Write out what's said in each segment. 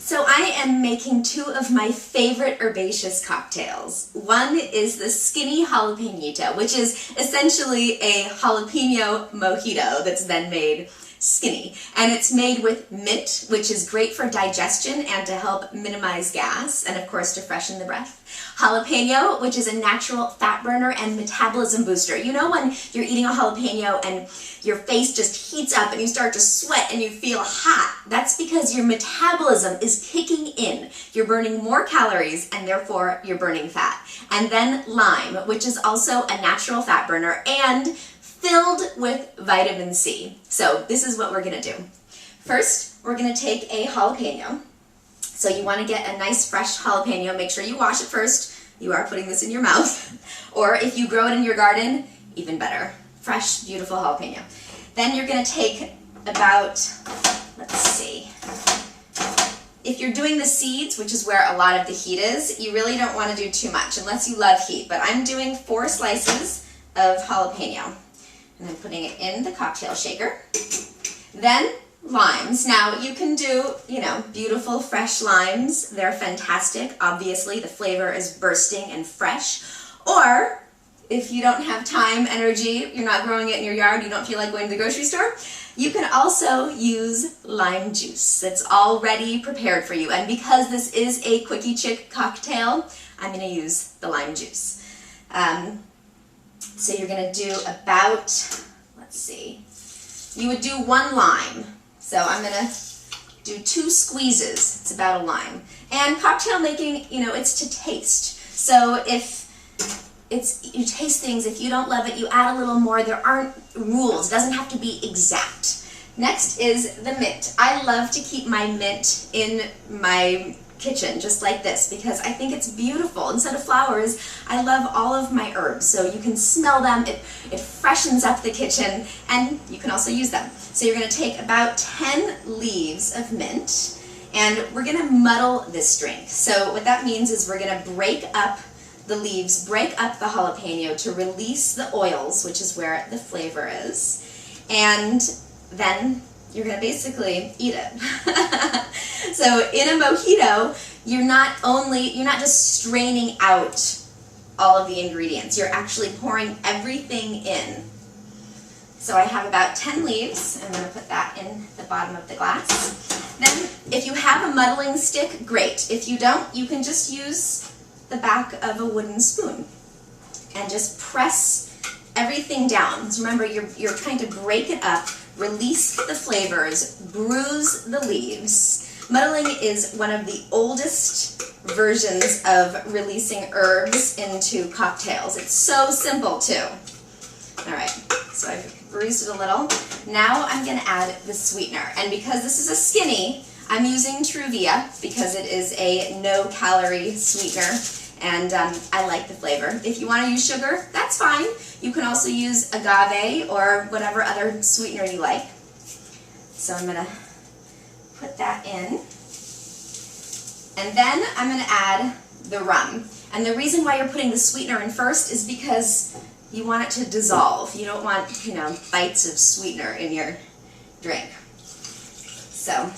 So I am making two of my favorite herbaceous cocktails. One is the skinny jalapenita, which is essentially a jalapeno mojito that's then made skinny. And it's made with mint, which is great for digestion and to help minimize gas, and of course to freshen the breath. Jalapeno, which is a natural fat burner and metabolism booster. You know when you're eating a jalapeno and your face just heats up and you start to sweat and you feel hot? That's because your metabolism is kicking in. You're burning more calories and therefore you're burning fat. And then lime, which is also a natural fat burner and filled with vitamin C. So this is what we're gonna do. First, we're gonna take a jalapeno. So you want to get a nice fresh jalapeno. Make sure you wash it first. You are putting this in your mouth. Or if you grow it in your garden, even better. Fresh, beautiful jalapeno. Then you're going to take about, let's see, if you're doing the seeds, which is where a lot of the heat is, you really don't want to do too much unless you love heat. But I'm doing 4 slices of jalapeno. And I'm putting it in the cocktail shaker. Then limes. Now you can do, beautiful fresh limes. They're fantastic. Obviously the flavor is bursting and fresh. Or if you don't have time, energy, you're not growing it in your yard, you don't feel like going to the grocery store, you can also use lime juice that's already prepared for you. And because this is a quickie chick cocktail, I'm going to use the lime juice. So you're going to do about, let's see, you would do 1 lime. So I'm going to do 2 squeezes. It's about a lime. And cocktail making, it's to taste. So if you taste things, if you don't love it, you add a little more. There aren't rules. It doesn't have to be exact. Next is the mint. I love to keep my mint in my kitchen just like this because I think it's beautiful. Instead of flowers, I love all of my herbs. So you can smell them, it freshens up the kitchen, and you can also use them. So you're going to take about 10 leaves of mint, and we're going to muddle this drink. So what that means is we're going to break up the leaves, break up the jalapeno to release the oils, which is where the flavor is, and then you're going to basically eat it. So in a mojito, you're not just straining out all of the ingredients, you're actually pouring everything in. So I have about 10 leaves. I'm going to put that in the bottom of the glass. Then if you have a muddling stick, great. If you don't, you can just use the back of a wooden spoon and just press everything down. So remember, you're trying to break it up, release the flavors, bruise the leaves. Muddling is one of the oldest versions of releasing herbs into cocktails. It's so simple too. All right, so I've bruised it a little. Now I'm going to add the sweetener. And because this is a skinny, I'm using Truvia because it is a no-calorie sweetener. And I like the flavor. If you want to use sugar, that's fine. You can also use agave or whatever other sweetener you like. So I'm going to put that in. And then I'm going to add the rum. And the reason why you're putting the sweetener in first is because you want it to dissolve. You don't want, bites of sweetener in your drink. So,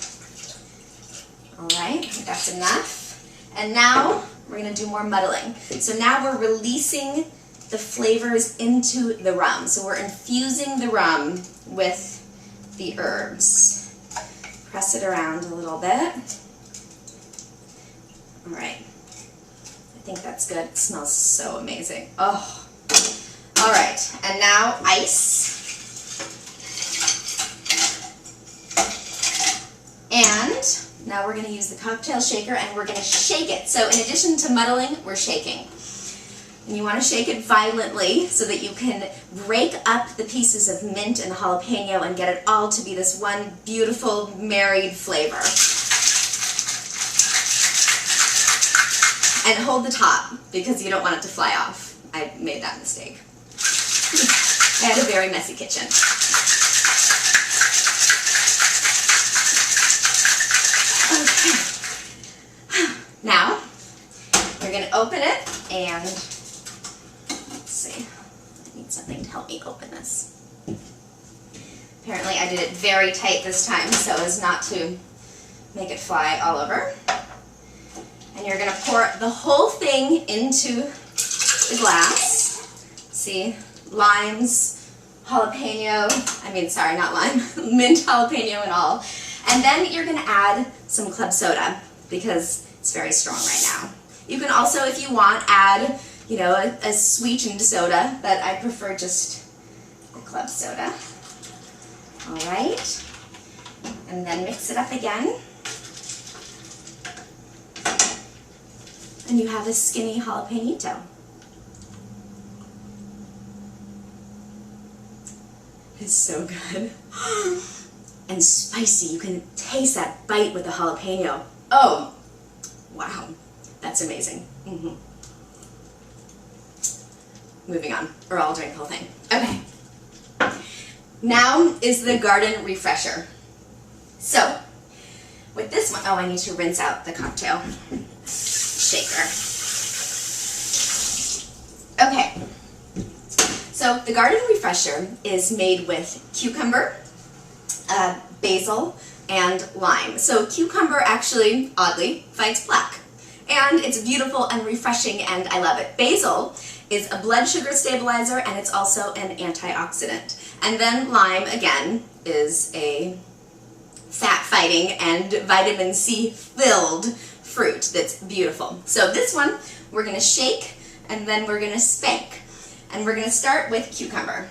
all right, that's enough. And now we're going to do more muddling. So now we're releasing the flavors into the rum. So we're infusing the rum with the herbs. Press it around a little bit. All right. I think that's good. It smells so amazing. Oh. All right. And now ice. And now we're going to use the cocktail shaker and we're going to shake it. So in addition to muddling, we're shaking. And you want to shake it violently so that you can break up the pieces of mint and jalapeno and get it all to be this one beautiful married flavor. And hold the top because you don't want it to fly off. I made that mistake. I had a very messy kitchen. Okay. Now, we're going to open it and let's see. I need something to help me open this. Apparently I did it very tight this time so as not to make it fly all over. And you're gonna pour the whole thing into the glass. See, limes, jalapeno, sorry, not lime, mint jalapeno and all. And then you're gonna add some club soda because it's very strong right now. You can also, if you want, add, a sweetened soda, but I prefer just the club soda. All right, and then mix it up again. And you have a skinny jalapenito. It's so good. And spicy. You can taste that bite with the jalapeno. Oh, wow. That's amazing. Moving on, or I'll drink the whole thing. Okay. Now is the garden refresher. So, with this one, I need to rinse out the cocktail shaker. Okay. So, the garden refresher is made with cucumber, basil, and lime. So, cucumber actually, oddly, fights plaque. And it's beautiful and refreshing, and I love it. Basil is a blood sugar stabilizer, and it's also an antioxidant. And then lime, again, is a fat-fighting and vitamin C-filled fruit that's beautiful. So this one, we're going to shake, and then we're going to spank. And we're going to start with cucumber.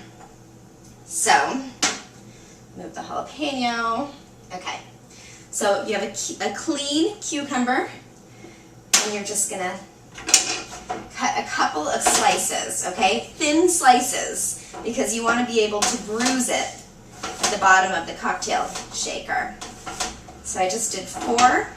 So, move the jalapeno. Okay. So you have a clean cucumber, and you're just going to cut a couple of slices, okay? Thin slices, because you want to be able to bruise it at the bottom of the cocktail shaker. So I just did 4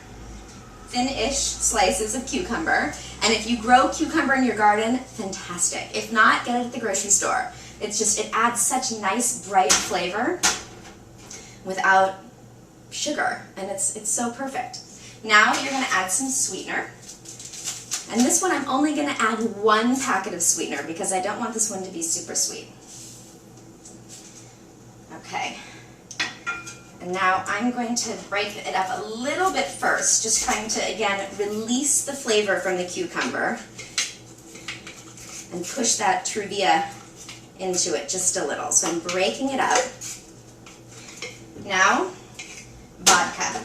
thin-ish slices of cucumber. And if you grow cucumber in your garden, fantastic. If not, get it at the grocery store. It adds such nice, bright flavor without sugar, and it's so perfect. Now you're going to add some sweetener. And this one I'm only going to add 1 packet of sweetener because I don't want this one to be super sweet. Okay. And now I'm going to break it up a little bit first, just trying to, again, release the flavor from the cucumber and push that Truvia into it just a little. So I'm breaking it up. Now, vodka.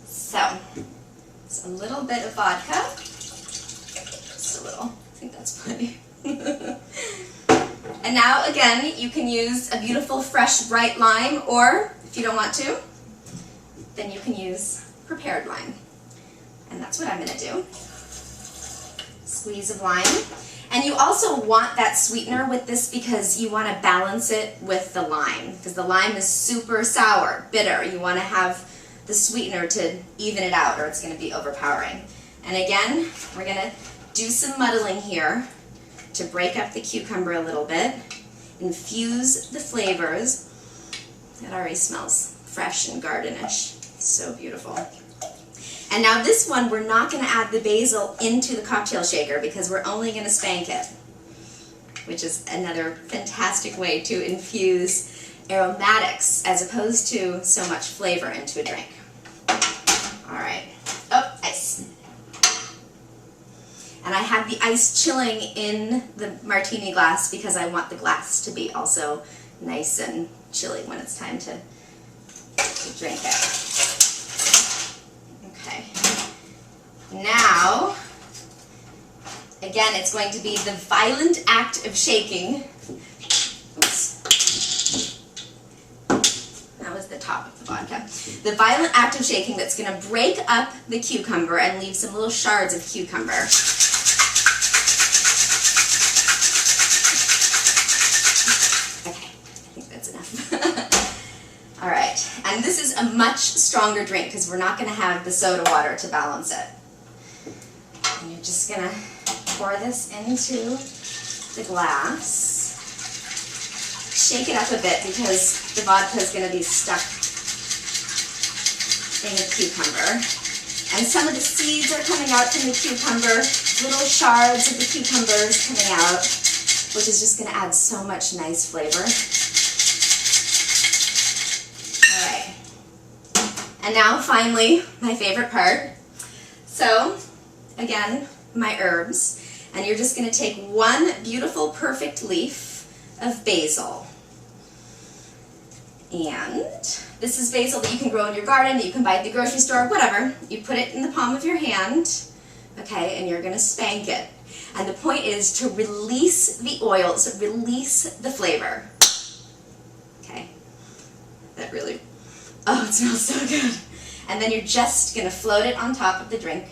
So, it's a little bit of vodka. Just a little. I think that's plenty. And now, again, you can use a beautiful, fresh, bright lime, or if you don't want to, then you can use prepared lime. And that's what I'm going to do. Squeeze of lime. And you also want that sweetener with this because you want to balance it with the lime, because the lime is super sour, bitter. You want to have the sweetener to even it out, or it's going to be overpowering. And again, we're going to do some muddling here to break up the cucumber a little bit, infuse the flavors. It already smells fresh and gardenish. So beautiful. And now this one, we're not going to add the basil into the cocktail shaker because we're only going to spank it, which is another fantastic way to infuse aromatics as opposed to so much flavor into a drink. All right. Oh, ice. And I have the ice chilling in the martini glass because I want the glass to be also nice and chilly when it's time to drink it. Okay. Now, again, it's going to be the violent act of shaking. Oops. That was the top of the vodka. The violent act of shaking that's going to break up the cucumber and leave some little shards of cucumber. All right, and this is a much stronger drink because we're not going to have the soda water to balance it. And you're just going to pour this into the glass. Shake it up a bit because the vodka is going to be stuck in the cucumber. And some of the seeds are coming out from the cucumber, little shards of the cucumbers coming out, which is just going to add so much nice flavor. And now finally, my favorite part. So, again, my herbs. And you're just going to take one beautiful, perfect leaf of basil. And this is basil that you can grow in your garden, that you can buy at the grocery store, whatever. You put it in the palm of your hand, okay, and you're going to spank it. And the point is to release the oils, release the flavor. Okay, that really, oh, it smells so good. And then you're just going to float it on top of the drink.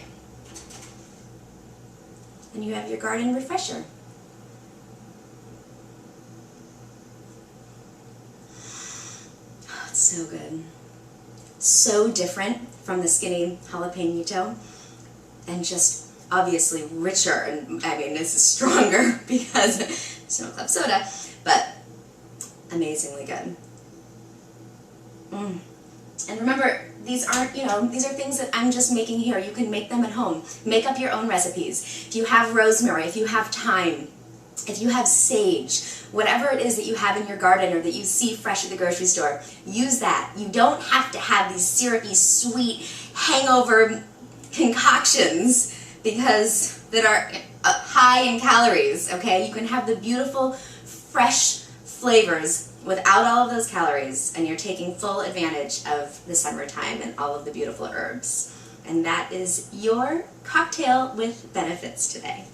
And you have your garden refresher. Oh, it's so good. So different from the skinny jalapeno, and just obviously richer, and I mean this is stronger because there's no club soda, but amazingly good. And remember, these aren't, these are things that I'm just making here. You can make them at home. Make up your own recipes. If you have rosemary, if you have thyme, if you have sage, whatever it is that you have in your garden or that you see fresh at the grocery store, use that. You don't have to have these syrupy, sweet, hangover concoctions that are high in calories, okay? You can have the beautiful, fresh flavors without all of those calories, and you're taking full advantage of the summertime and all of the beautiful herbs. And that is your cocktail with benefits today.